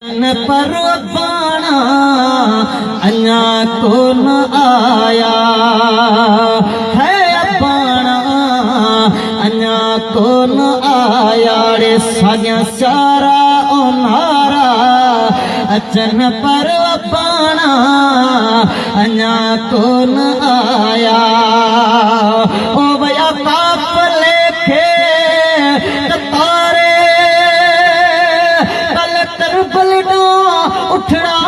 न परवाना अञा को न आया है अबाना अञा को न आया रे साया सारा ओनारा अचन परवाना अञा को न आया ओ भैया पाप लेखे तारे कल करबला उठड़ा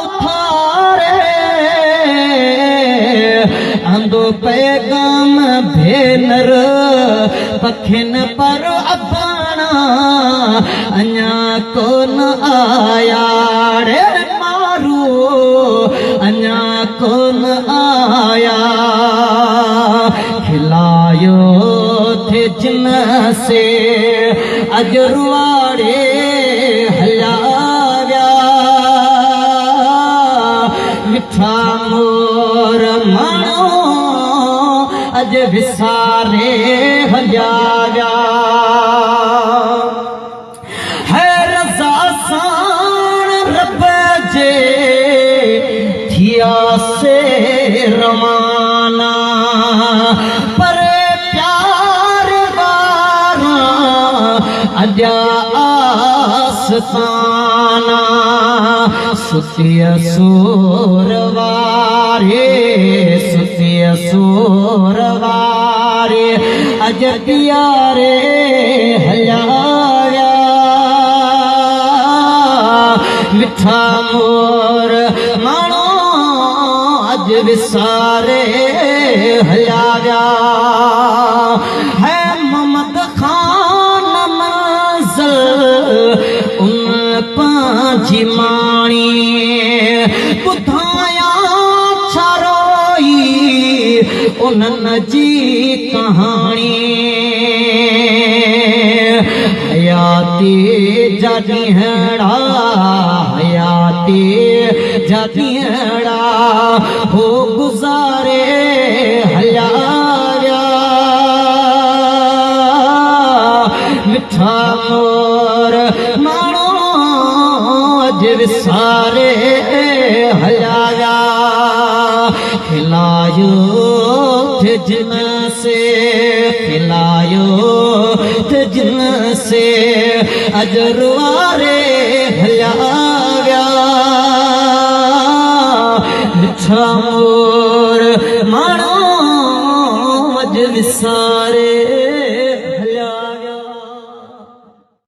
उठारे आंदो पैगाम भेनर पखिन पर अबाना अञा को न आया रे मारू अञा को न आया खिलायो थे जिन से अजरुआड़े हलाव्या मिठा मोर मानो अज विसारे हलाव्या है रज़ा साण रब जे थिया से रवाना पर प्यार वारा अजा आस्ताना सुतिय सूरवारे सुतिय सूरवारे अज प्यारे हलाया मिठा मोर मानो अज विसारे हलाया है मोहम्मद खान मंज़िल उन पांची माणी बुधाया छरोई उन्हनि जी कहानी हयाती जॾहिं हयाती जॾहिं हो गुज़ारे हलिया विया मिठा मोर माण्हू अॼु विसारे हलिया विया खिलायो थे जिन से खिलायो थे जिन से अजरवारे हलिया विया मिठा मोर माण्हू अॼु विसारे